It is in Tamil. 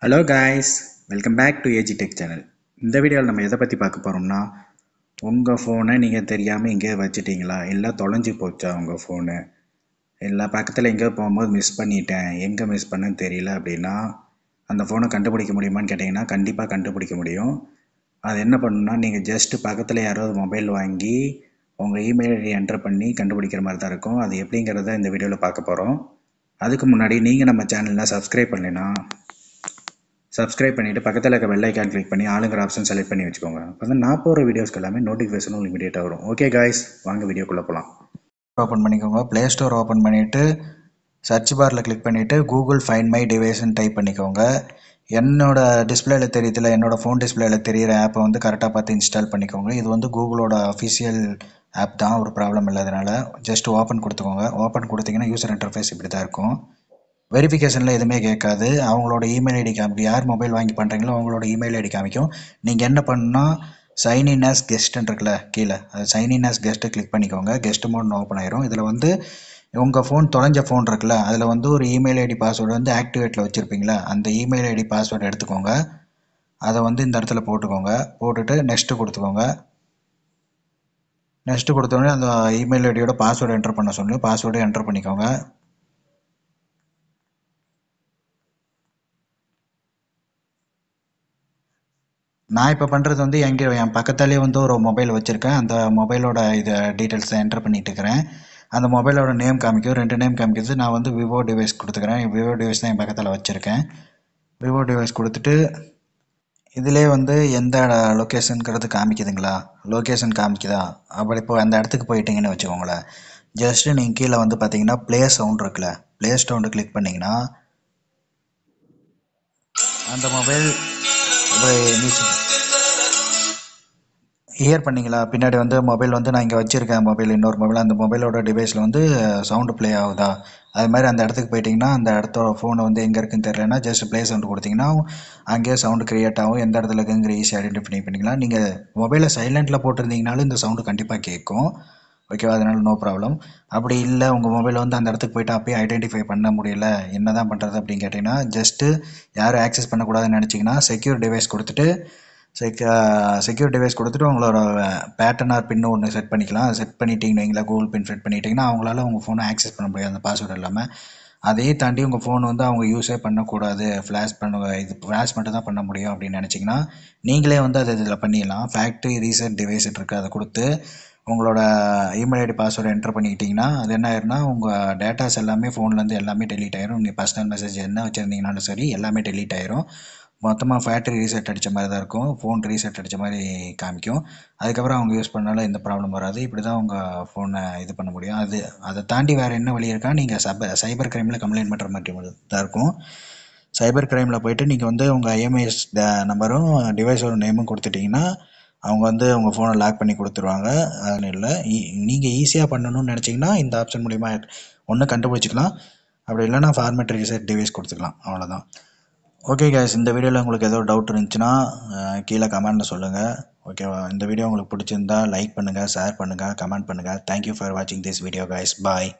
Hello guys, welcome back to AG tech channel. இந்த வீடியோவில் நம்ம எதை பற்றி பார்க்க போகிறோம்னா, உங்கள் ஃபோனை நீங்கள் தெரியாமல் எங்கேயோ வச்சுட்டிங்களா, இல்லை தொலைஞ்சி போச்சா உங்கள் ஃபோனு, இல்லை பக்கத்தில் எங்கேயோ போகும்போது மிஸ் பண்ணிட்டேன், எங்கே மிஸ் பண்ணேன்னு தெரியல அப்படின்னா அந்த ஃபோனை கண்டுபிடிக்க முடியுமான்னு கேட்டிங்கன்னா கண்டிப்பாக கண்டுபிடிக்க முடியும். அது என்ன பண்ணணும்னா, நீங்கள் ஜஸ்ட்டு பக்கத்தில் யாராவது மொபைல் வாங்கி உங்கள் இமெயில் ஐடி என்டர் பண்ணி கண்டுபிடிக்கிற மாதிரி தான் இருக்கும். அது எப்படிங்கிறத இந்த வீடியோவில் பார்க்க போகிறோம். அதுக்கு முன்னாடி நீங்கள் நம்ம சேனலில் சப்ஸ்கிரைப் பண்ணலைன்னா சப்ஸ்கிரைப் பண்ணிவிட்டு பக்கத்தில் இருக்க பெல் ஐக்கான் கிளிக் பண்ணி ஆளுங்கிற ஆப்ஷன் செலக்ட் பண்ணி வச்சுக்கோங்க. அப்போ தான் நான் போகிற வீடியோஸ்க்கு எல்லாமே நோட்டிஃபிகேஷனும் இமீடியட்டாக வரும். ஓகே காய்ஸ், வாங்க வீடியோக்குள்ளே போகலாம். ஓப்பன் பண்ணிக்கோங்க. ப்ளே ஸ்டோர் ஓப்பன் பண்ணிவிட்டு சர்ச் பாரில் கிளிக் பண்ணிவிட்டு கூகுள் ஃபைண்ட் மை டிவைஸ்ன்னு டைப் பண்ணிக்கோங்க. என்னோடய டிஸ்பிளேயில் தெரியுதுல, என்னோடய ஃபோன் டிஸ்பிளேயில் தெரிகிற ஆப்பை வந்து கரெக்டாக பார்த்து இன்ஸ்டால் பண்ணிக்கோங்க. இது வந்து கூகுளோட அஃபிஷியல் ஆப் தான், ஒரு ப்ராப்ளம் இல்லாதனால ஜஸ்ட் ஓப்பன் கொடுத்துக்கோங்க. ஓப்பன் கொடுத்தீங்கன்னா யூசர் இன்டர்ஃபேஸ் இப்படி தான் இருக்கும். வெரிஃபிகேஷனில் எதுவுமே கேட்காது. அவங்களோட இமெயில் ஐடி காமிக்கும். யார் மொபைல் வாங்கி பண்ணுறீங்களோ அவங்களோட இமெயில் ஐடி காமிக்கும். நீங்கள் என்ன பண்ணால் சைன்இன் ஆஸ் கெஸ்ட்டுன்னு இருக்குல்ல கீழே, அது சைன்இன் ஆஸ் கெஸ்ட்டை கிளிக் பண்ணிக்கோங்க. கெஸ்ட் மோட்னு ஓப்பன் ஆயிரும். இதில் வந்து உங்கள் ஃபோன் தொலைஞ்ச ஃபோன் இருக்குல்ல, அதில் வந்து ஒரு இமெயில் ஐடி பாஸ்வேர்டு வந்து ஆக்டிவேட்டில் வச்சுருப்பீங்களா, அந்த இமெயில் ஐடி பாஸ்வேர்டு எடுத்துக்கோங்க. அதை வந்து இந்த இடத்துல போட்டுக்கோங்க. போட்டுட்டு நெக்ஸ்ட்டு கொடுத்துக்கோங்க. நெக்ஸ்ட்டு கொடுத்தோடனே அந்த இமெயில் ஐடியோட பாஸ்வேர்டு என்டர் பண்ண சொல்லி பாஸ்வேர்டு என்டர் பண்ணிக்கோங்க. நான் இப்போ பண்ணுறது வந்து என் பக்கத்தாலே வந்து ஒரு மொபைல் வச்சுருக்கேன். அந்த மொபைலோட இது டீட்டெயில்ஸை என்டர் பண்ணிட்டு இருக்கிறேன். அந்த மொபைலோட நேம் காமிக்கும், 2 நேம் காமிக்குது. நான் வந்து விவோ டிவைஸ் கொடுத்துக்கிறேன். விவோ டிவைஸ் தான் என் பக்கத்தில் வச்சுருக்கேன். விவோ டிவைஸ் கொடுத்துட்டு இதிலே வந்து எந்த லொக்கேஷனுங்கிறது காமிக்குதுங்களா, லொக்கேஷன் காமிக்குதா, அப்படி இப்போ அந்த இடத்துக்கு போயிட்டீங்கன்னு வச்சுக்கோங்களேன். ஜஸ்ட்டு நீங்கள் கீழே வந்து பார்த்தீங்கன்னா ப்ளே சவுண்ட் இருக்குல்ல, ப்ளே சவுண்டு கிளிக் பண்ணிங்கன்னா அந்த மொபைல் இப்படி மியூசிக் ஹியர் பண்ணிங்களா, பின்னாடி வந்து மொபைல் வந்து நான் இங்கே வச்சுருக்கேன் மொபைல், இன்னொரு மொபைல், அந்த மொபைலோட டிவைஸில் வந்து சவுண்டு ப்ளே ஆகுதா, அது மாதிரி அந்த இடத்துக்கு போயிட்டிங்கன்னா அந்த இடத்தோட ஃபோனை வந்து எங்கே இருக்குன்னு தெரியலன்னா ஜஸ்ட் ப்ளே சவுண்டு கொடுத்திங்கன்னா அங்கேயே சவுண்டு க்ரியேட் ஆகும். எந்த இடத்துல இருக்குங்கிற ஈஸியாக ஐடென்டிஃபை பண்ணிக்கலாம். நீங்கள் மொபைலை சைலண்ட்டில் போட்டிருந்தீங்கனாலும் இந்த சவுண்டு கண்டிப்பாக கேட்கும். ஓகேவா, அதனால் நோ ப்ராப்ளம். அப்படி இல்லை உங்கள் மொபைல் வந்து அந்த இடத்துக்கு போய்ட்டு அப்போயே ஐடென்டிஃபை பண்ண முடியல, என்ன தான் பண்ணுறது அப்படின்னு கேட்டிங்கன்னா, ஜஸ்ட்டு யாரும் ஆக்சஸ் பண்ணக்கூடாதுன்னு நினச்சிங்கன்னா செக்யூர் டிவைஸ் கொடுத்துட்டு செக்யூர் டிவைஸ் கொடுத்துட்டு உங்களோட பேட்டர்ன் ஆர் பின்னு ஒன்று செட் பண்ணிக்கலாம். அதை செட் பண்ணிட்டீங்கன்னு வைங்களேன், கூகுள் பின் செட் பண்ணிட்டீங்கன்னா அவங்களால உங்கள் ஃபோனை ஆக்சஸ் பண்ண முடியாது அந்த பாஸ்வேர்டு இல்லாமல். அதையும் தாண்டி உங்கள் ஃபோன் வந்து அவங்க யூஸே பண்ணக்கூடாது, ஃப்ளாஷ் மட்டும் தான் பண்ண முடியும் அப்படின்னு நினச்சிங்கன்னா நீங்களே வந்து அதை இதில் பண்ணிடலாம். ஃபேக்ட்ரி ரீசெட் டிவைஸ் இருக்குது, அதை கொடுத்து உங்களோட இமெயில் ஐடி பாஸ்வேர்டு என்டர் பண்ணிக்கிட்டிங்கன்னா அது என்ன ஆயிருன்னா உங்கள் டேட்டாஸ் எல்லாமே ஃபோன்லேருந்து எல்லாமே டெலீட் ஆயிரும். நீங்கள் பர்சனல் மெசேஜ் என்ன வச்சுருந்தீங்கனாலும் சரி எல்லாமே டெலீட் ஆயிரும். மொத்தமாக ஃபேக்ட்ரி ரீசெட் அடித்த மாதிரி தான் இருக்கும், ஃபோன் ரீசெட் அடித்த மாதிரி காமிக்கும். அதுக்கப்புறம் அவங்க யூஸ் பண்ணாலும் எந்த ப்ராப்ளம் வராது. இப்படி தான் உங்கள் ஃபோனை இது பண்ண முடியும். அதை தாண்டி வேறு என்ன வழி இருக்கா, நீங்கள் சைபர் க்ரைமில் கம்ப்ளைண்ட் பண்ணுற மாதிரி தான் இருக்கும். சைபர் க்ரைமில் போய்ட்டு நீங்கள் வந்து உங்கள் ஐஎம்ஐஎஸ் நம்பரும் டிவைஸோட நேமும் கொடுத்துட்டிங்கன்னா அவங்க வந்து உங்கள் ஃபோனை லாக் பண்ணி கொடுத்துருவாங்க. அது இல்லை, நீங்கள் ஈஸியாக பண்ணணும்னு நினச்சிங்கன்னா இந்த ஆப்ஷன் மூலிமா ஒன்று கண்டுபிடிச்சிக்கலாம். அப்படி இல்லைனா ஃபார்மேட் ரீசெட் டிவைஸ் கொடுத்துக்கலாம், அவ்வளோதான். ஓகே கேஸ், இந்த வீடியோவில் உங்களுக்கு ஏதோ டவுட் இருந்துச்சுன்னா கீழே கமெண்ட்டில் சொல்லுங்கள். ஓகேவா, இந்த வீடியோ உங்களுக்கு பிடிச்சிருந்தா லைக் பண்ணுங்கள், ஷேர் பண்ணுங்கள், கமெண்ட் பண்ணுங்கள். தேங்க்யூ ஃபார் வாட்சிங் திஸ் வீடியோ கைஸ். பாய்.